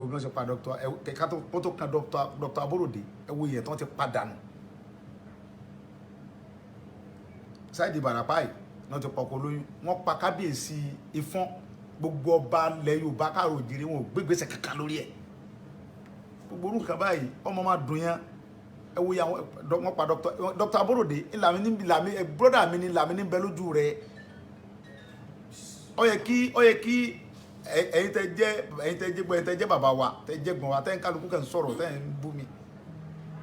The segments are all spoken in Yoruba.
bí wọ́n ṣe pa dr kẹ̀kẹ́ tó kan dr Aborode ẹ wo ìyẹn tí wọ́n ti padànù Saheed Ìbàràpá yìí náà ti pọkọ lóyún wọ́n pa kábíyèsí Ifọ̀n gbogbo ọba ilẹ̀ Yorùbá káàró òjìrì wọn ò gbégbèsè kankan lórí ẹ̀ gbogbo orú nǹkan báyìí ọmọ máa dùn yẹn ẹ wo yàwọn wọ́n pa dr Aborode ìlàmì brọ́dà mi ní ìlàmì ní bẹ lójú rẹ̀ ó yẹ kí ẹ̀yin tẹ́ jẹ́ bàbá wa tẹ́ jẹ́ gbọ́n wa tẹ́ ń kálukú kẹ́ ń sọ̀rọ̀ tẹ́ ń bú mi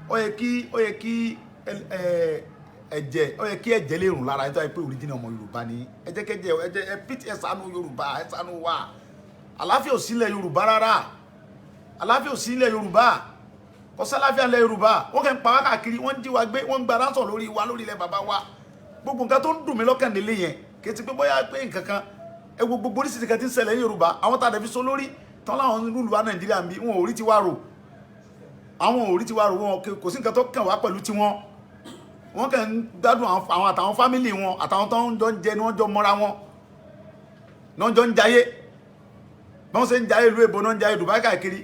ó yẹ kí ẹ̀jẹ̀ lè rùn lára ẹ̀ tó yẹ pé original ọmọ Yorùbá ni ẹ jẹ́ kẹ́jẹ́ ẹ pìtì ẹ ṣàánú Yorùbá ẹ ṣàánú wa àlàáfíà ò sí ilẹ̀ Yorùbá rárá àlàáfíà ò sí ilẹ̀ Yorùbá kò sálàáfíà ilẹ̀ Yorùbá wọ́n kẹ́ ń pa wá káàkiri wọ́n ń jí wa gbé wọ́n ń gba ránsọ̀ lórí wa lórí ilẹ̀ bàbá wa gbogbo nǹkan tó ń dùn mí lọ́kàn nílé yẹn kì í ti pé bóyá pé nǹkan kan ẹ wo gbogbo oríṣiríṣi kan tí ń ṣẹlẹ̀ ní Yorùbá àwọn tá a dẹ̀ fi so lórí tán láwọn rúùlù wa Nàìjíríà ń bí wọn ò rí ti wá rò àwọn ò rí ti wá rò wọn kò sí nǹkan tó kàn wá pẹ̀lú tiwọn wọn kàn ń gbádùn àwọn àtàwọn fámìlì wọn àtàwọn tó ń jọ ń jẹ ni wọ́n jọ mọ́ra wọn náà jọ ń jayé bí wọ́n ṣe ń jayé ìlú èbó náà ń jayé Dubai káàkiri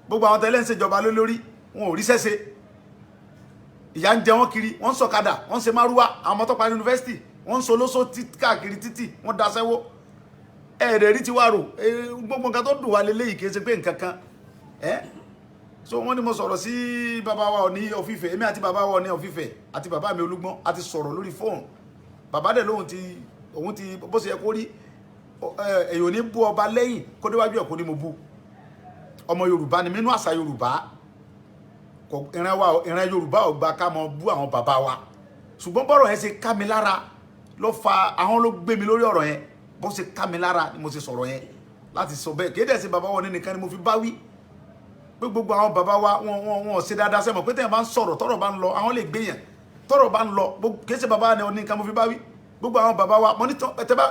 gbogbo àwọn tẹ́lẹ̀ ń ṣèjọba lórí wọn ò rí sẹ́sẹ́ ìyà ń jẹ wọn kiri wọ́n ń sọ̀kadà wọ́n ń ṣe márúwá àwọn ọmọ tó parí yunifásitì wọ́n ń solóso káàkiri títì wọ́n daṣẹ́wó ẹ̀rẹ̀ rí ti wá rò gbogbo nǹkan tó dùn wá lélẹ́yìí kì í ṣe pé nǹkan kan so wọ́n ní mo sọ̀rọ̀ sí bàbá wa ní Ọ̀fífẹ́ èmi àti bàbá wa ní Ọ̀fífẹ́ àti bàbá mi Olúgbọ́n àti sọ̀rọ̀ lórí fóònù bàbá dẹ̀ lóhun òun ti bó ṣe yẹ kó rí èyàn ní bú ọba lẹ́yìn kó déwájú ẹ̀ kó ní mo bú ọmọ Yorùbá ni nínú àṣà Yorùbá ìran Yorùbá ò gba ká mọ bú àwọn bàbá wa ṣùgbọ́n bọ́rọ̀ yẹn ṣe ká mi lára ló fa àwọn ló gbé mi lórí ọ̀rọ̀ yẹn bó ṣe ká mi lára ni mo ṣe sọ̀rọ̀ yẹn láti sọ bẹ́ẹ̀ kéde sí bàbá wọn nìkan ni mo fi bá wí pé gbogbo àwọn bàbá wa wọn ṣe dáadáa sẹ́mọ̀ pé tẹ̀yàn bá ń sọ̀rọ̀ tọ́rọ̀ bá ń lọ àwọn lè gbéyàn tọ́rọ̀ bá ń lọ kéde sí bàbá wọn nìkan mo fi bá wí gbogbo àwọn bàbá wa mo ní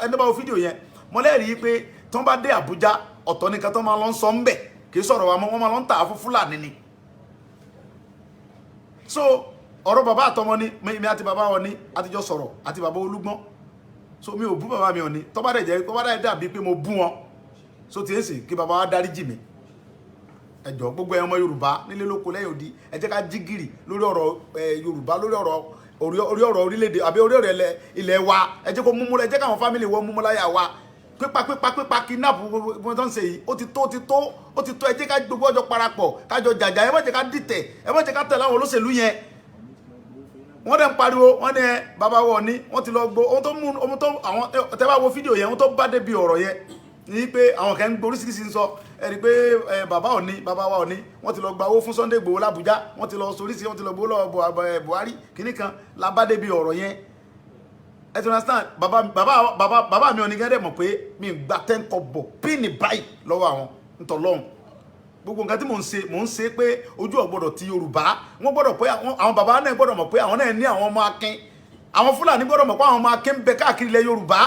ẹni bá wo fídíò yẹn mo lẹ́rìí pé tí wọ́n bá dé Àbújá ọ̀tọ̀ nìkan tó máa lọ ń sọ ń bẹ̀ kì í sọ̀rọ̀ wa mọ́ wọ́n máa lọ ń tà á fún Fúlàní ni so ọ̀rọ̀ bàbá àtọmọ ni mi àti bàbá wọn ni àtijọ́ sọ̀rọ̀ àti bàbá Olúgbọ́n so mi ò bú bàbá mi ò ní tó bá dẹ̀ jẹ́ tó bá dẹ̀ dàbí pé mo bú wọn so tí èsì kí bàbá wa dáríjì mi ẹ jọ̀ọ́ gbogbo ẹ̀yàn ọmọ Yorùbá nílé lóko lẹ́yìn odi ẹ jẹ́ ká jí gìrì lórí ọ̀rọ̀ Yorùbá lórí ọ̀rọ̀ orílẹ̀-èdè àbí orí ọ̀rọ̀ ilẹ̀ wa ẹ jẹ́ kó múmú ẹ jẹ́ káwọn fámìlì wọn múmú láyà wa pípa kidnap gbogbo tó ń ṣe yìí ó ti tó ẹ jẹ́ ká gbogbo ọjọ́ parapọ̀ kájọ jàjà ẹ má jẹ́ ká dìtẹ̀ ẹ má jẹ́ ká tẹ̀lé àwọn olóṣèlú yẹn wọ́n dẹ̀ ń pariwo wọ́n ní bàbá wọ̀ ní wọ́n ti lọ gbó ohun tó àwọn tẹ́bá wo fídíò yẹn ohun tó bá débi ọ̀rọ̀ yẹn ní pé àwọn kan ń gbé oríṣiríṣi ń sọ ẹ̀rí pé bàbá wa ò ní wọ́n ti lọ gba owó fún Sunday Igboho l'Abuja wọ́n ti lọ soríṣi wọ́n ti lọ gbó lọ́wọ́ Buhari kìíní kan la bá débi ọ̀rọ̀ yẹn ẹ ti understand bàbá mi ò ní gẹ́gẹ́ mọ̀ pé mi ń gba 10 kọ́bọ̀ píìnì báyìí lọ́wọ́ àwọn ntọ́lọ́hún gbogbo nǹkan tí mò ń ṣe pé ojú ọ̀gbọ́dọ̀ ti Yorùbá wọ́n gbọ́dọ̀ pé àwọn bàbá náà gbọ́dọ̀ mọ̀ pé àwọn náà ní àwọn ọmọ akin àwọn Fúlàní gbọ́dọ̀ mọ̀ pé àwọn ọmọ akin ń bẹ káàkiri ilẹ̀ Yorùbá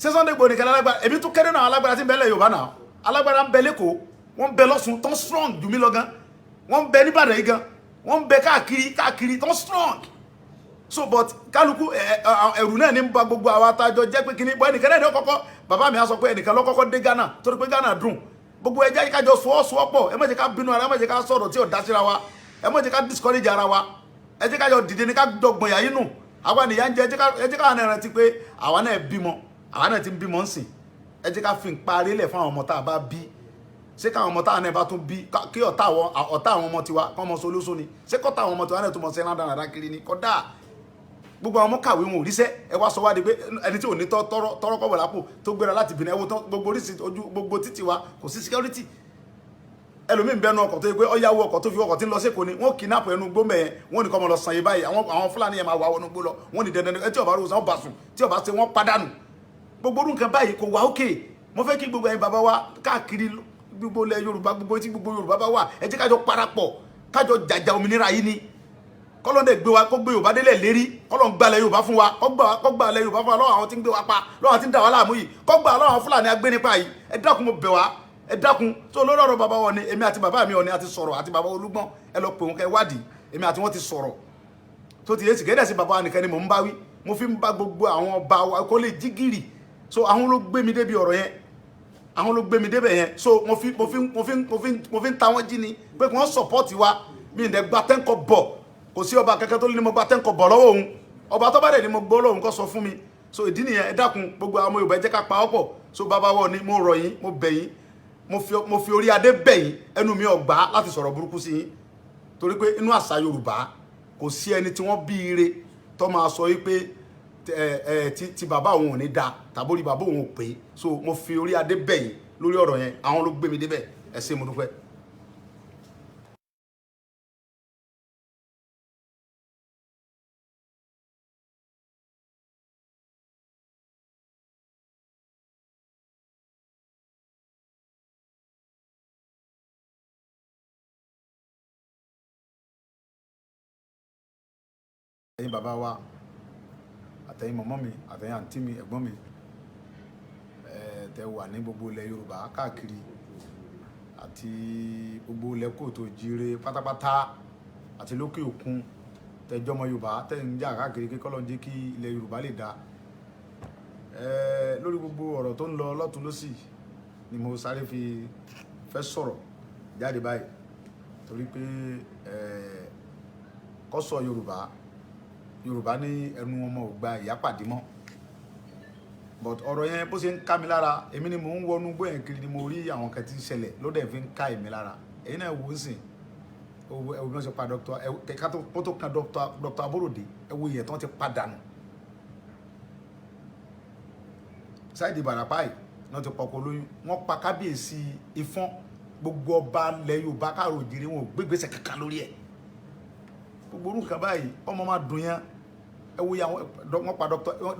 ṣé Sunday Igboho nìkan alágbára èmi tún kéré náà alágbára tí ń bẹ ilẹ̀ Yorùbá náà alágbára ń bẹ lẹ́kọ̀ọ́ wọ́n ń bẹ lọ́sùn tán strong jù mí lọ gan wọ́n ń bẹ níbàdàn yìí gan wọ́n ń bẹ káàkiri tán strong so but kálukú ẹ̀rù náà ní ba gbogbo àwọn atajọ jẹ́ pé kíní bọ́ ẹnìkan náà ní ọkọ̀kọ́ bàbá mi á sọ pé ẹnìkan lọ́kọ́kọ́ dé Ghana torí pé Ghana dùn gbogbo ẹjẹ́ kájọ sọ́ọ́sọ́ọ́pọ̀ ẹ má jẹ́ ká bínú ara ẹ má jẹ́ ká sọ̀rọ̀ tí ò dá síra wa ẹ má jẹ́ ká discourage ara wa ẹ jẹ́ kájọ dìde ní ká dọ̀gbọ̀n yà yínú àwa nìyà ń jẹ ẹ jẹ́ ká náà rántí pé àwa náà bímọ àwa náà ti ń bímọ ń sìn ẹ jẹ́ ká fi ń parí lẹ̀ fún àwọn ọmọ tá a bá bí ṣé káwọn ọmọ táwọn náà bá tún bí kí ọ̀tá àwọn ọmọ tiwa kọ́ ọmọ solóso ni ṣé kọ́tà àwọn ọmọ tiwa náà tún mọ̀ sí ẹ̀rán kiri ni kọ́dà gbogbo àwọn ọmọ kàwé wọn ò ríṣẹ́ ẹ wá sọ wá di pé ẹni tí ò ní tọrọ kọ́bọ̀ lápò tó gbéra láti bìnrin ẹwọ tán gbogbo oríṣi ojú gbogbo títì wa kò sí security ẹlòmíín bẹnu ọkọ̀ tó yẹ pé ọyáwó ọkọ̀ tó fi ọkọ̀ tí ń lọ sí Èkó ni wọ́n kidnap ẹnu gbó mẹ́yẹn wọ́n ní kọ́ mọ́ lọ sàn yìí báyìí àwọn Fúlàní yẹn máa wà wọnú gbó lọ wọ́n ní dandan ẹ tí ọba rò sàn bá sùn tí ọba ṣe wọ́n padànù gbogbo orú nǹkan báyìí kò wá òkè mo fẹ́ kí gbogbo ẹ̀yin bàbá wa káàkiri gbogbo ilẹ̀ Yorùbá gbogbo tí gbogbo Yorùbá bá wà ẹ jẹ́ kájọ parapọ̀ kájọ jàjà òmìnira yìí ni kọ́lọ́n dẹ̀ gbé wa kó gbé Yorùbá délẹ̀ lérí kọ́lọ́n gbalẹ̀ Yorùbá fún wa kó gbalẹ̀ Yorùbá fún wa lọ́wọ́ àwọn tí ń gbé wa pa lọ́wọ́ àwọn tí ń dà wá láàmú yìí kó gbà lọ́wọ́ àwọn Fúlàní agbénipa yìí ẹ dákun mo bẹ̀ wá ẹ dákun tó lórí ọ̀rọ̀ bàbá wọn ni èmi àti bàbá mi ọ̀ni àti sọ̀rọ̀ àti bàbá Olúgbọ́n ẹ lọ pè wọn kẹ wádìí èmi àti wọn ti sọ̀rọ̀ tó ti yé sì kéde sí bàbá wa nìkan ni mò ń bá wí mo fi ń bá gbogbo àwọn ọba wa kó lè jí gìrì so àwọn ló gbé mi débi ọ̀rọ̀ yẹn àwọn ló gbé mi débẹ̀ yẹn so mo fi ń ta wọ́n jí ni pé kí wọ́n support wa mi ì dẹ̀ gba tẹ́ńkọ̀ bọ̀ kò sí ọba kẹ́kẹ́ tó ní mo gba tẹ́ńkọ̀ bọ̀ lọ́wọ́ òun ọba tó bá dẹ̀ ni mo gbọ́ lọ́hùn kó sọ fún mi so ìdí nìyẹn ẹ dákun gbogbo àwọn Yorùbá ẹ jẹ́ ká pa ọ́ pọ̀ so bàbá wọ̀ ni mo rọ̀ yín mo bẹ̀ yín mo fi orí adé bẹ̀ yín ẹnu mi ò gbà láti sọ̀rọ̀ burúkú sí yín torí pé inú àṣà Yorùbá kò sí ẹni tí wọ́n bí ire tó máa sọ wípé ti bàbá òun ò ní da tàbórí bàbá òun ò pé so mo fi orí adé bẹ̀ yín lórí ọ̀rọ̀ yẹn àwọn ló gbé mi débẹ̀ ẹ ṣé mo dúpẹ́. ẹ̀yin bàbá wa àtẹ̀yin mọ̀mọ́ mi àtẹ̀yin àǹtí mi ẹ̀gbọ́n mi tẹ wà ní gbogbo ilẹ̀ Yorùbá káàkiri àti gbogbo ilẹ̀ kóòtù òjíire pátápátá àti lókè òkun tẹjọ́ ọmọ Yorùbá tẹ̀ ń jà káàkiri kí kọ́lọ́ ń jẹ́ kí ilẹ̀ Yorùbá lè dáa lórí gbogbo ọ̀rọ̀ tó ń lọ lọ́tún lọ́sì ni mo sáré fi fẹ́ sọ̀rọ̀ jáde báyìí torí pé kó sọ Yorùbá ní ẹnu ọmọ ò gba ìyá pàdé mọ́ but ọ̀rọ̀ yẹn bó ṣe ń ká mi lára èmi ni mò ń wọnú gbóyè kiri ni mo rí àwọn kan tí ń ṣẹlẹ̀ ló dẹ̀ fi ń ká èmi lára èyí náà wò ó sìn ẹwù bí wọ́n ṣe pa kẹ́kẹ́ tó kan Dr. Aborode ẹwù yẹn tí wọ́n ti pa dànù Saheed Ìbàràpá yìí náà ti pọkọ lóyún wọ́n pa kábíyèsí Ifọ̀n gbogbo ọba ilẹ̀ Yorùbá káàró òjìrì wọn ò gbégbèsè kankan lórí ẹ̀ gbogbo orúkọ báyìí ọmọ máa dùn yẹn ẹ wo yàwọn wọn pa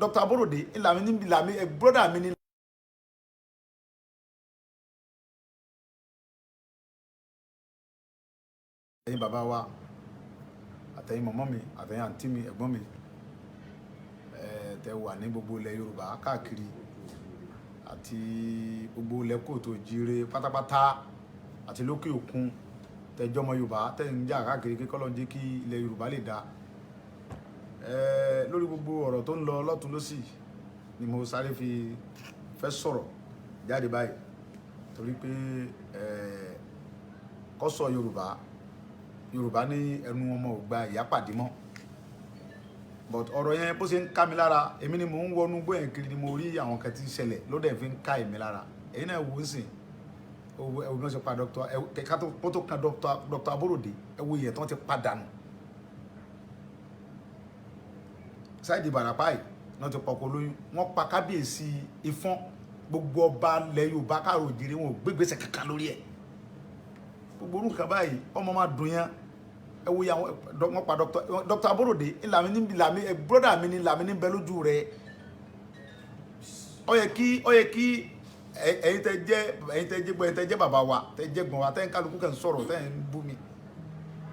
Dr. Aborode ìlàmì broda mi ní. ẹ̀yin bàbá wa àtẹ̀yin mọ̀mọ́ mi àtẹ̀yin àǹtí mi ẹ̀gbọ́n mi tẹ wà ní gbogbo ilẹ̀ Yorùbá káàkiri àti gbogbo ilẹ̀ kóòtù òjíire pátápátá àti lókè òkun tẹjọ́ ọmọ Yorùbá tẹ̀ ń jà káàkiri kí kọ́lọ́ ń jẹ́ kí ilẹ̀ Yorùbá lè dáa lórí gbogbo ọ̀rọ̀ tó ń lọ lọ́tún lọ́sì ni mo sáré fi fẹ́ sọ̀rọ̀ jáde báyìí torí pé kó sọ Yorùbá ní ẹnu ọmọ ò gba ìyá pàdé mọ́ but ọ̀rọ̀ yẹn bó ṣe ń ká mi lára èmi ni mò ń wọnú gbóyè kiri ni mo rí àwọn kan tí ń ṣẹlẹ̀ ló dẹ̀ fi ń ká èmi lára èyí náà wò ó sìn ẹwù bí wọ́n ṣe pa kẹ́kẹ́ tó kan Dr. Aborode ẹwù yẹn tí wọ́n ti pa dànù Saheed Ìbàràpá yìí náà ti pọkọ lóyún wọ́n pa kábíyèsí Ifọ̀n gbogbo ọba ilẹ̀ Yorùbá káàró òjìrì wọn ò gbégbèsè kankan lórí ẹ̀ gbogbo orúkọ báyìí ọmọ máa dùn yẹn ẹ wo yàwọn wọ́n pa Dr. Aborode ìlàmì broda mi ní làmì ní bẹ lójú rẹ̀ ó yẹ kí ẹ̀yin tẹ́ jẹ́ bàbá wa tẹ́ jẹ́ gbọ́n wa tẹ́ ń kálukú kẹ́ ń sọ̀rọ̀ tẹ́ ń bú mi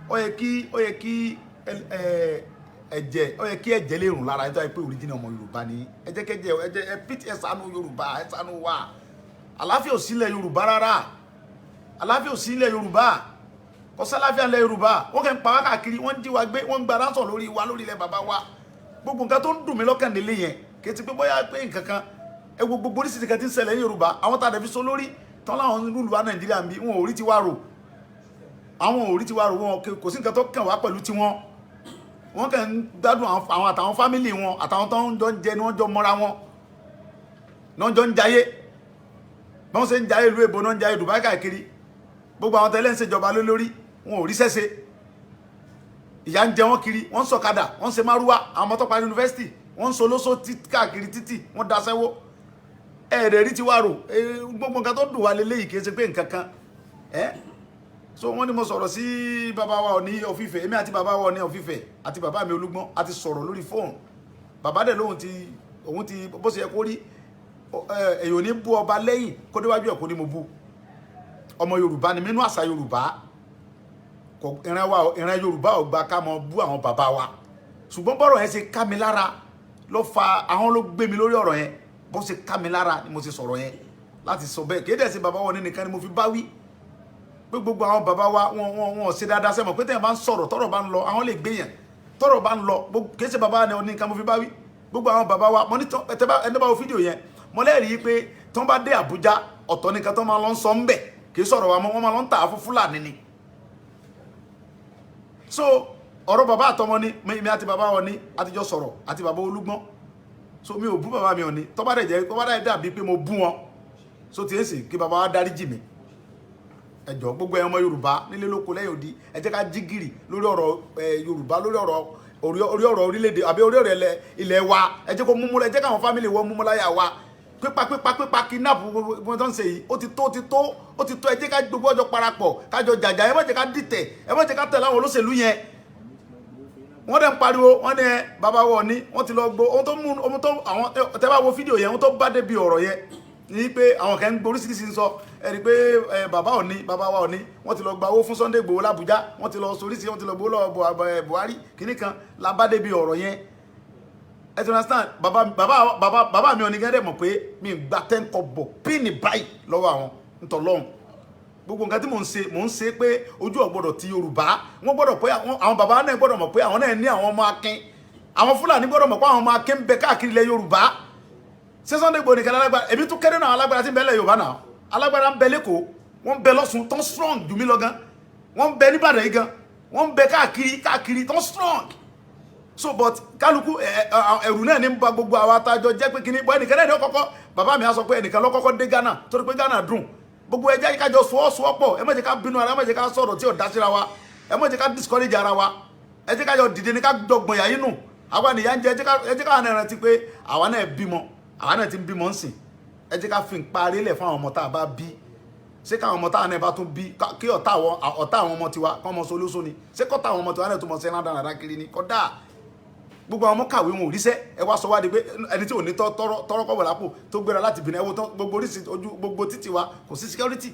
ó yẹ kí ẹ̀jẹ̀ ó yẹ kí ẹ̀jẹ̀ lè rùn lára ẹ̀ tó yẹ pé original ọmọ Yorùbá ni ẹ jẹ́ kẹ́jẹ́ ẹ pìtì ẹ ṣàánú Yorùbá ẹ ṣàánú wa àlàáfíà ò sílẹ̀ Yorùbá rárá àlàáfíà ò sílẹ̀ Yorùbá kò sálàáfíà lẹ̀ Yorùbá wọ́n kẹ́ ń pa wá káàkiri wọ́n ń dí wa gbé wọ́n ń gba ránsọ̀ lórí wa lórí ilẹ̀ bàbá wa gbogbo nǹkan tó ń dùn mí lọ́kàn nílé yẹn kì í ti pé bóyá pé nǹkan kan ẹ wo gbogbo oríṣiríṣi kan tí ń ṣẹlẹ̀ ní Yorùbá àwọn tá a dẹ̀ fi so lórí tán láwọn lùlù wa Nàìjíríà ń bí wọn ò rí tiwa rò wọn kò sí nǹkan tó kàn wá pẹ̀lú tiwọn wọ́n kàn ń gbádùn àwọn àtàwọn fámìlì wọn àtàwọn tó ń jọ ń jẹ ni wọ́n jọ mọ́ra wọn náà jọ ń jayé bí wọ́n ṣe ń jayé ìlú èbó náà ń jayé Dubai káàkiri gbogbo àwọn tẹ́lẹ̀ ń ṣèjọba lórí wọn ò rí sẹ́sẹ́ ìyà ń jẹ wọ́n kiri wọ́n ń sọ̀kadà wọ́n ń ṣe márúwá àwọn ọmọ tó parí yunifásitì wọ́n ń so lóso káàkiri títì wọ́n daṣẹ́wó ẹ̀ẹ́dẹ̀ rí tiwa rò gbogbo nǹkan tó dùn wá lélẹ́yìí kì í ṣe pé nǹkan kan so wọ́n ní mo sọ̀rọ̀ sí bàbá wa Ọọ̀ni of Ifẹ̀ èmi àti bàbá wa Ọọ̀ni of Ifẹ̀ àti bàbá mi Olúgbọ́n àti sọ̀rọ̀ lórí fóònù bàbá dẹ̀ lóhun òun ti bó ṣe yẹ kó rí èyàn ní bú ọba lẹ́yìn kó déwájú ẹ̀ kó ní mo bú ọmọ Yorùbá ni nínú àṣà Yorùbá ìran Yorùbá ò gba ká mọ bú àwọn bàbá wa ṣùgbọ́n bọ́rọ̀ yẹn ṣe ká mi lára ló fa àwọn ló gbé mi lórí ọ̀rọ̀ yẹn bó ṣe ká mi lára ni mo ṣe sọ̀rọ̀ yẹn láti sọ bẹ́ẹ̀ kéde sí bàbá wọn nìkan ni mo fi bá wí pé gbogbo àwọn bàbá wa wọn ṣe dáadáa sẹ́mọ̀ pé tẹ̀yàn bá ń sọ̀rọ̀ tọ́rọ̀ bá ń lọ àwọn lè gbéyàn tọ́rọ̀ bá ń lọ kìí ṣe bàbá ni nìkan mo fi bá wí gbogbo àwọn bàbá wa mo ní ẹni bá wo fídíò yẹn mo lẹ́rìí pé tí wọ́n bá dé Àbújá ọ̀tọ̀ nìkan tó máa lọ sọ ń bẹ̀ kì í sọ̀rọ̀ wa mọ́ wọ́n máa lọ ń tà fún Fúlàní ni. So ọ̀rọ̀ bàbá àtọmọ ni mi àti bàbá wọn ni àtijọ́ sọ̀rọ̀ àti bàbá Olúgbọ́n. So mi ò bú bàbá mi Ọọ̀ni tó bá dẹ̀ jẹ́ tó bá dàbí pé mo bú wọn so ti èsì kí bàbá wa dáríjì mi. Ẹ jọ̀ọ́ gbogbo ẹ̀yàn ọmọ Yorùbá nílé lóko lẹ́yìn odi ẹ jẹ́ ká jí gìrì lórí ọ̀rọ̀ Yorùbá lórí ọ̀rọ̀ orílẹ̀-èdè àbí orí ọ̀rọ̀ ilẹ̀ wa ẹ jẹ́ kó múmú ẹ jẹ́ káwọn fámìlì wọ́n múmú láyà wa pípa kidnap gbogbo tó ń ṣe yìí ó ti tó ẹ jẹ́ ká gbogbo ọjọ́ parapọ̀ kájọ jàjà ẹ má jẹ́ ká dìtẹ̀ ẹ má jẹ́ ká tẹ̀lé àwọn olóṣèlú yẹn. Wọ́n dẹ̀ ń pariwo wọ́n ní bàbá wọ̀ ní wọ́n ti lọ gbó ohun tó àwọn tẹ́ bá wo fídíò yẹn ohun tó bá débi ọ̀rọ̀ yẹn ní pé àwọn kan ń gbé oríṣiríṣi ń sọ ẹ̀rí pé bàbá wa Ọọ̀ni wọ́n ti lọ gba owó fún Sunday Igboho l'Abuja wọ́n ti lọ soríṣi wọ́n ti lọ gbó lọ́wọ́ Buhari kìíní kan la bá débi ọ̀rọ̀ yẹn. ẹ ti understand bàbá mi Ọọ̀ni gẹ́gẹ́ mọ̀ pé mi gba 10 kọ́bọ̀ píìnì báyìí lọ́wọ́ àwọn ntọ́lọ́hún gbogbo nǹkan tí mò ń ṣe pé ojú ọ̀gbọ́dọ̀ ti Yorùbá wọ́n gbọ́dọ̀ pé àwọn bàbá náà gbọ́dọ̀ mọ̀ pé àwọn náà ní àwọn ọmọ akin àwọn Fúlàní gbọ́dọ̀ mọ̀ pé àwọn ọmọ akin ń bẹ káàkiri ilẹ̀ Yorùbá. Ṣé Sunday Igboho nìkan alágbára èmi tún kéré náà alágbára tí ń bẹ lẹ̀ Yorùbá náà alágbára ń bẹ lẹ́kọ̀ọ́ wọ́n ń bẹ lọ́sùn tán strong jù mí lọ gan wọ́n ń bẹ níbàdàn yìí gan wọ́n ń bẹ káàkiri tán strong. So but kálukú ẹ̀rù náà ní ba gbogbo àwọn atajọ jẹ́ pé kíní bọ́ ẹnìkan náà ní ọkọ̀kọ́ bàbá mi á sọ pé ẹnìkan lọ́kọ́kọ́ dé Ghana torí pé Ghana dùn gbogbo ẹ jẹ́ kájọ sọ́wọ́sowọ́pọ̀ ẹ má jẹ́ ká bínú ara ẹ má jẹ́ ká sọ̀rọ̀ tí ò dá síra wa ẹ má jẹ́ ká discourage ara wa ẹ jẹ́ kájọ dìde ní ká jọgbọ̀n yà yínú àwa nìyà ń jẹ ẹ jẹ́ ká náà rántí pé àwa náà bímọ àwa náà ti ń bímọ ń sìn ẹ jẹ́ ká fi ń parí lẹ̀ fún àwọn ọmọ tá a bá bí ṣé káwọn ọmọ táwọn náà bá tún bí kí ọ̀tá àwọn ọmọ tiwa kọ́ ọmọ solóso ni ṣé kọ́tà àwọn ọmọ tiwa náà tó mọ sí ẹ̀rọ dáradára kiri ni kọ́dà gbogbo àwọn ọmọ kàwé wọn ò ríṣẹ́ ẹ wá sọ wá di pé ẹni tí ò ní tọrọ kọ́wé lápò tó gbéra láti bìnrin ẹwọ tán gbogbo oríṣi ojú gbogbo títì wa kò sí security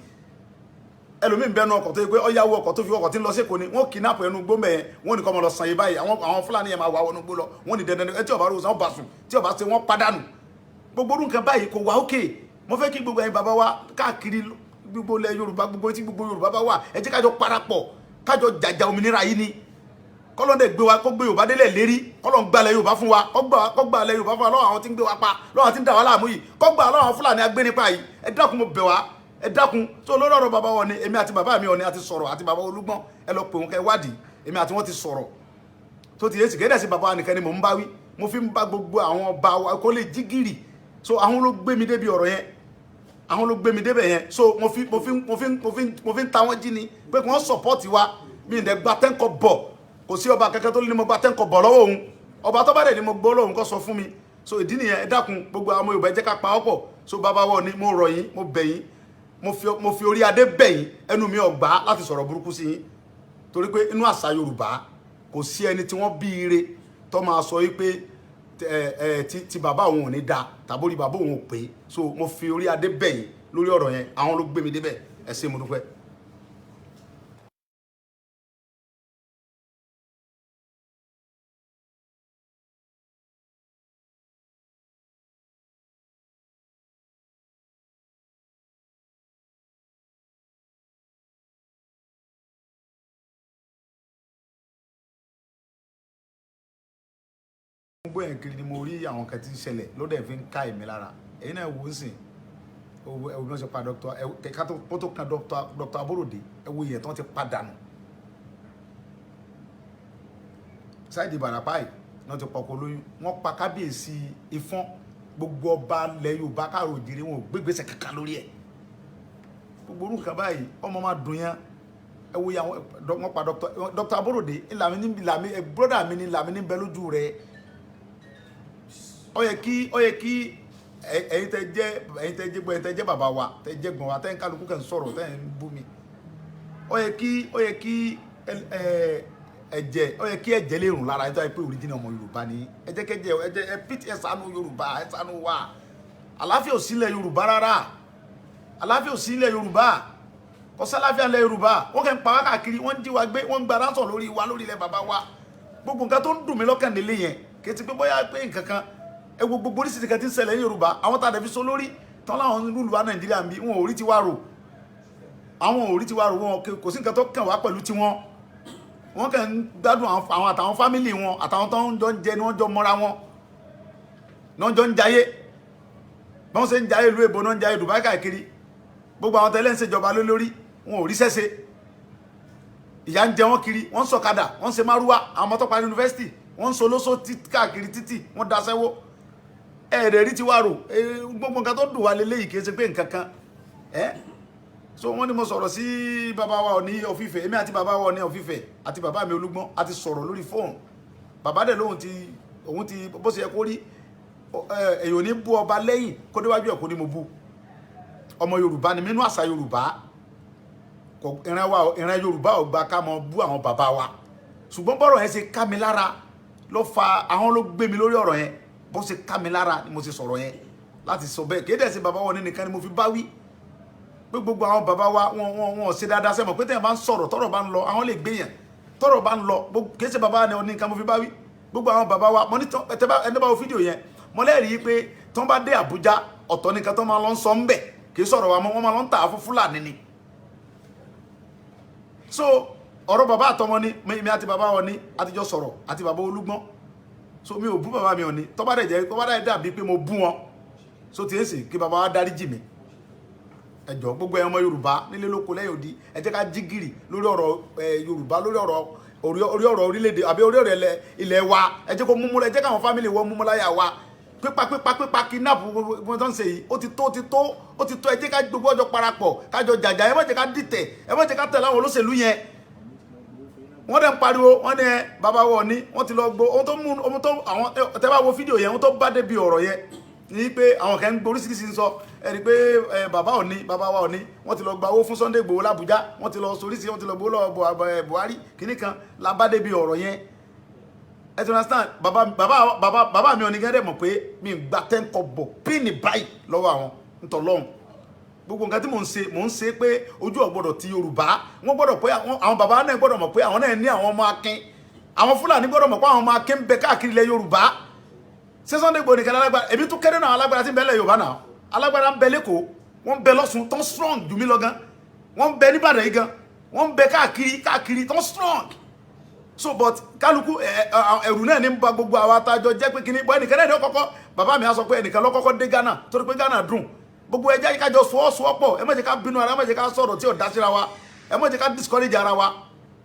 ẹlòmíín bẹnu ọkọ̀ tó yẹ pé ọyáwó ọkọ̀ tó fi ọkọ̀ tí ń lọ sí èkó ni wọ́n kidnap ẹnu gbó mẹ́yẹn wọ́n ní kọ́ ọmọ lọ sàn yìí báyìí àwọn Fúlàní yẹn máa wà wọnú gbó lọ wọ́n ní dandan ẹ tí ọba rò sàn bá sùn tí ọba ṣe wọ́n pàdánù gbogbo orú nǹkan báyìí kò wá òkè mo fẹ́ kí gbogbo ẹ̀yin bàbá wa káàkiri gbogbo ilẹ̀ Yorùbá gbogbo tí gbogbo Yorùbá bá wà ẹ jẹ́ kájọ parapọ̀ kájọ jàjà òmìnira yìí ni kọ́lọ́n dẹ̀ gbé wa kó gbé Yorùbá délẹ̀ lérí kọ́lọ́n gbalẹ̀ Yorùbá fún wa kó gbalẹ̀ Yorùbá fún wa lọ́wọ́ àwọn tí ń gbé wa pa lọ́wọ́ àwọn tí ń dà wá láàmú yìí kó gbà lọ́wọ́ àwọn Fúlàní agbénipa yìí ẹ dákun mo bẹ̀ wá ẹ dákun tó lórí ọ̀rọ̀ bàbá wọn ni èmi àti bàbá mi Ọọ̀ni àti sọ̀rọ̀ àti bàbá Olúgbọ́n ẹ lọ pè wọn kẹ wádìí èmi àti wọn ti sọ̀rọ̀ tó ti yéésì kéde sí bàbá wa nìkan ni mò ń bá wí mo fi ń bá gbogbo àwọn ọba wa kó lè jí gìrì so àwọn ló gbé mi débi ọ̀rọ̀ yẹn àwọn ló gbé mi débẹ̀ yẹn so mo fi ń ta wọ́n jí ni pé kí wọ́n support wa mi ì dẹ̀ gba 10 kọ́bọ̀ kò sí ọba kẹ́kẹ́ tó ní mo gba 10 kọ́bọ̀ lọ́wọ́ òun ọba tó bá dẹ̀ ni mo gbọ́ lọ́hùn kó sọ fún mi so ìdí nìyẹn ẹ dákun gbogbo àwọn Yorùbá jẹ́ ká pa ọ̀pọ̀ so bàbá wọn ni mo rọ̀ yín mo bẹ̀ yín mo fi orí adé bẹ̀ yín ẹnu mi ò gbà láti sọ̀rọ̀ burúkú sí yín torí pé inú àṣà Yorùbá kò sí ẹni tí wọ́n bí ire tó máa sọ wípé ti bàbá òun ò ní da tàbí orí bàbá òun ò pé so mo fi orí adé bẹ̀ yín lórí ọ̀rọ̀ yẹn àwọn ló gbé mi débẹ̀ ẹ ṣé mo dúpẹ́. gbogbo yẹn kiri ni mo rí àwọn kan tí ń ṣẹlẹ̀ ló dẹ̀ fi ń ká èmi lára èyí náà wò ó sìn owó ẹwù bí wọ́n ṣe pa dr kẹka tó kan dr Aborode ẹwù yẹn tí wọ́n ti padà nù Saheed Barapa yìí náà ti pọkọ lóyún wọ́n pa kábíyèsí Ifọ̀n gbogbo ọba ilẹ̀ Yorùbá káàró òjìrì wọn ò gbégbèsè kankan lórí ẹ̀ gbogbo orúkọ báyìí ọmọ máa dùn yẹn ẹwù yẹn wọ́n pa dr Aborode ìlàmì broda mi ni ìlàmì ní bẹ lójú rẹ̀ ó yẹ kí ẹ̀yin tẹ́ jẹ́ bàbá wa tẹ́ jẹ́ gbọ́n wa tẹ́ ń kálukú kẹ́ ń sọ̀rọ̀ tẹ́ ń bú mi ó yẹ kí ẹ̀jẹ̀ lè rùn lára ẹjọ́ pé original ọmọ Yorùbá ni ẹ jẹ́ kẹ́jẹ́ ẹ pìtì ẹ ṣàánú Yorùbá ẹ ṣàánú wa àlàáfíà ò sí ilẹ̀ Yorùbá rárá àlàáfíà ò sí ilẹ̀ Yorùbá kò sálàáfíà ilẹ̀ Yorùbá wọ́n kẹ́ ń pa wá káàkiri wọ́n ń jí wa gbé wọ́n ń gba ránsọ̀ lórí wa lórí ilẹ̀ bàbá wa gbogbo nǹkan tó ń dùn mí lọ́kàn nílé yẹn kì í ti pé bóyá pé nǹkan kan ewu gbogbo oríṣiríṣi kan ti ń ṣẹlẹ̀ ní Yorùbá àwọn tá a dẹ̀ fi so lórí tán láwọn lùlù wa Nàìjíríà ń bí wọn ò rí tiwa rò àwọn ò rí tiwa rò wọn kò sí nǹkan tó kàn wá pẹ̀lú tiwọn wọn kàn ń gbádùn àwọn àtàwọn fámìlì wọn àtàwọn tó ń jọ ń jẹ ni wọ́n jọ mọ́ra wọn ni wọ́n jọ ń jayé bí wọ́n ṣe ń jayé ìlú èbó náà ń jayé Dubai káàkiri gbogbo àwọn tẹ́lẹ̀ ń ṣèjọba lórí wọn ò rí sẹ́sẹ́ ìyà ń jẹ wọn kiri wọ́n ń sọ̀kadà wọ́n ń ṣe márúwá àwọn ọmọ tó parí yunifásitì wọ́n ń solóso káàkiri títì wọ́n daṣẹ́wó ẹ̀ẹ́dẹ̀ rí ti wá rò gbogbo nǹkan tó dùn wá lélẹ́yìí kì í ṣe pé nǹkan kan so wọ́n ní mo sọ̀rọ̀ sí bàbá wa Ọọ̀ni of Ifẹ̀ èmi àti bàbá wa Ọọ̀ni of Ifẹ̀ àti bàbá mi Olúgbọ́n a ti sọ̀rọ̀ lórí fóònù bàbá dẹ̀ lóhun òun ti bó ṣe yẹ kó rí èyàn ò ní bú ọba lẹ́yìn kó déwájú ẹ̀ kó ní mo bú ọmọ Yorùbá ni nínú àṣà Yorùbá ìran Yorùbá ò gba ká mọ bú àwọn bàbá wa ṣùgbọ́n bọ́rọ̀ yẹn ṣe ká mi lára ló fa àwọn ló gbé mi lórí ọ̀rọ̀ yẹn bó ṣe ká mi lára ni mo ṣe sọ̀rọ̀ yẹn láti sọ bẹ́ẹ̀ kéde ẹ̀sìn bàbá wọn nìkan ni mo fi bá wí pé gbogbo àwọn bàbá wa wọn ṣe dáadáa sẹ́mọ̀ pé tẹ́yàn bá ń sọ̀rọ̀ tọ́rọ̀ bá ń lọ àwọn lè gbé yẹn tọ́rọ̀ bá ń lọ kì í ṣe bàbá ni nìkan mo fi bá wí gbogbo àwọn bàbá wa mo ní ẹni bá wo fídíò yẹn mo lẹ́rìí pé tó ń bá dé Àbújá ọ̀tọ̀ nìkan tó máa lọ ń sọ ń bẹ̀ kì í sọ̀rọ̀ wa wọ́n máa lọ ń tà á fún Fúlàní ni so ọ̀rọ̀ bàbá àtọmọ ni mi àti bàbá Ọọ̀ni àtijọ́ sọ̀rọ̀ àti bàbá Olúgbọ́n so mi ò bú bàbá mi Ọọ̀ni tó bá dẹ̀ dàbí pé mo bú wọn so tí èsì kí bàbá wa dáríjì mi ẹjọ́ gbogbo ọmọ Yorùbá nílé lóko lẹ́yìn odi ẹ jẹ́ ká jí gìrì lórí ọ̀rọ̀ Yorùbá lórí ọ̀rọ̀ orílẹ̀-èdè àbí orí ọ̀rọ̀ ilẹ̀ wa ẹ jẹ́ kó múmú ẹ jẹ́ káwọn fámìlì wọ́n múmú láyà wa pípa kidnap gbogbo tó ń ṣe yìí ó ti tó ẹ jẹ́ ká gbogbo ọjọ́ parapọ̀ kájọ jàjà ẹ má jẹ́ ká dìtẹ̀ ẹ má jẹ́ ká tẹ̀lé àwọn olóṣèlú yẹn wọ́n dẹ̀ ń pariwo wọ́n ní bàbá wa Ọọ̀ni wọ́n ti lọ gbó ohun tó àwọn tẹ́ bá wo fídíò yẹn ohun tó bá débi ọ̀rọ̀ yẹn ní pé àwọn kan ń gborísìírísìí ń sọ ẹni pé bàbá wa Ọọ̀ni wọ́n ti lọ gba owó fún Sunday Igboho l'Abuja wọ́n ti lọ sorísìí wọ́n ti lọ gbowó lọ́wọ́ Buhari kìíní kan labádé bí ọ̀rọ̀ yẹn ẹ ti understand bàbá mi Ọọ̀ni gẹ́gẹ́ mọ̀ pé mi ń gba 10 kọ́bọ̀ píìnì báyìí lọ́wọ́ àwọn ntọ́lọ́hún gbogbo nǹkan tí mò ń ṣe pé ojú ọ̀gbọ́dọ̀ ti Yorùbá wọ́n gbọ́dọ̀ pé àwọn bàbá náà gbọ́dọ̀ mọ̀ pé àwọn náà ní àwọn ọmọ akin àwọn Fúlàní gbọ́dọ̀ mọ̀ pé àwọn ọmọ akin ń bẹ káàkiri ilẹ̀ Yorùbá ṣé Sunday Igboho nìkan alágbára èmi tún kéré náà alágbára tí ń bẹ lẹ̀ Yorùbá náà alágbára ń bẹ lẹ́kọ̀ọ́ wọ́n ń bẹ lọ́sùn tán strong jù mí lọ gan wọ́n ń bẹ níbàdàn yìí gan wọ́n ń bẹ káàkiri tán strong so but kálukú ẹ̀rù náà ní ń ba gbogbo àwọn atajọ jẹ́ pé kíní bọ́ ẹnìkan náà ní ọkọ̀kọ́ bàbá mi á sọ pé ẹnìkan lọ́kọ́kọ́ dé Ghana torí pé Ghana dùn gbogbo ẹjẹ́ kájọ sọ́ọ́sọ́pọ̀ ẹ má jẹ́ ká bínú ara ẹ má jẹ́ ká sọ̀rọ̀ tí ò dá síra wa ẹ má jẹ́ ká discourage ara wa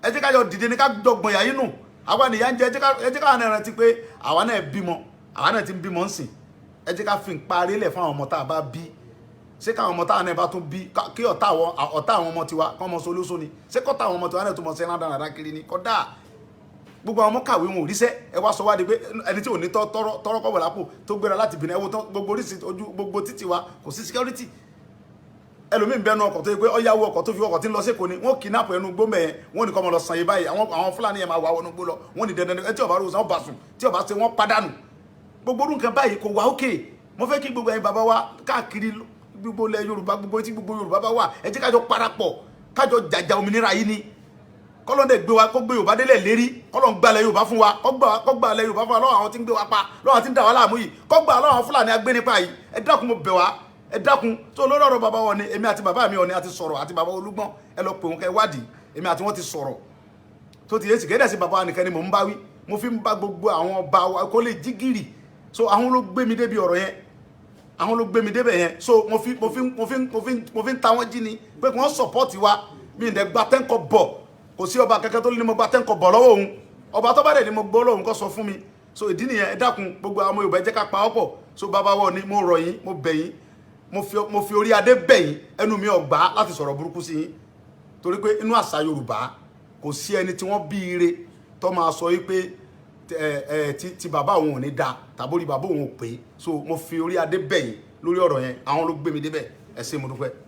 ẹ jẹ́ kájọ dìde ní ká jọgbọ̀n yà yín nù àwa nìyà ń jẹ ẹ jẹ́ ká náà rántí pé àwa náà bímọ àwa náà ti ń bímọ ń sìn ẹ jẹ́ ká fi ń parí lẹ̀ fún àwọn ọmọ tá a bá bí ṣé káwọn ọmọ táwọn náà bá tún bí kí ọ̀tá àwọn ọmọ tiwa kọ́ ọmọ solóso ni ṣé kọ́tà àwọn ọmọ tiwa náà tún mọ̀ sí ẹ̀ náà dáradára kiri ni kọ́dà gbogbo àwọn ọmọ kàwé wọn ò ríṣẹ́ ẹ wá sọ wá di pé ẹni tí ò ní tọrọ kọ́bọ̀ lápò tó gbéra láti Benin ẹwọ gbogbo oríṣi ojú gbogbo títì wa kò sí security ẹlòmíín bẹnu ọkọ̀ tó yẹ pé ọyáwó ọkọ̀ tó fi ọkọ̀ tí ń lọ sí Èkó ni wọ́n kidnap ẹnu gbómẹ̀ yẹn wọ́n ní kọ́ ọmọ lọ sàn yìí báyìí àwọn Fúlàní yẹn máa wà wọnú gbó lọ wọ́n ní dandan ẹ tí ọba rò sàn ó bà sùn tí ọba ṣe wọ́n padànù gbogbo orú nǹkan báyìí kò wá òkè mo fẹ́ kí gbogbo ẹ̀yin bàbá wa káàkiri gbogbo ilẹ̀ Yorùbá gbogbo tí gbogbo Yorùbá bá wà ẹ jẹ́ kájọ parapọ̀ kájọ jàjà òmìnira yìí ni kọ́lọ́ndẹ̀ gbé wa kó gbé Yorùbá délẹ̀ lérí kọ́lọ́n gbalẹ̀ Yorùbá fún wa kọ́ gbalẹ̀ Yorùbá fún wa lọ́wọ́ àwọn tí ń gbé wa pa lọ́wọ́ àwọn tí ń dà wá láàmú yìí kọ́ gbà lọ́wọ́ àwọn Fúlàní agbénipa yìí ẹ dákun mo bẹ̀ wá ẹ dákun tó lórí ọ̀rọ̀ bàbá Ọọ̀ni èmi àti bàbá mi Ọọ̀ni àti sọ̀rọ̀ àti bàbá Olúgbọ́n ẹ lọ pè wọn kẹ́ wádìí èmi àti wọn ti sọ̀rọ̀ tó ti yé sì kéde sí bàbá nìkan ni mò ń bá wí mo fi ń bá gbogbo àwọn ọba wa kó lè jí gìrì so àwọn ló gbé mi débi ọ̀rọ̀ yẹn àwọn ló gbé mi débẹ̀ yẹn so mo fi ń ta wọ́n jí ni pé kí wọ́n sọ̀pọ́ọ̀tì wa mi ì dẹ̀ gba 10 kọ́bọ̀ kò sí ọba kankan tó lé ní mo gba 10 kọ́bọ̀ lọ́wọ́ òun ọba tó bá dẹ̀ ní mo gbọ́ lọ́wọ́ kó sọ fún mi so ìdí nìyẹn ẹ dákun gbogbo àwọn Yorùbá ẹ jẹ́ ká pa ọ̀pọ̀ so bàbá wa Ọọ̀ni mo rọ̀ yín mo bẹ̀ yín mo fi orí adé bẹ̀ yín ẹnu mi ò gbà láti sọ̀rọ̀ burúkú sí yín torí pé inú àṣà Yorùbá kò sí ẹni tí wọ́n bí ire tó máa sọ yí pé ti bàbá òun ò ní da tàbórí bàbá òun ò pé so mo fi orí adé bẹ̀ yín lórí ọ̀rọ̀ yẹn àwọn ló gbé mi débẹ̀ ẹ ṣé mo dúpẹ́.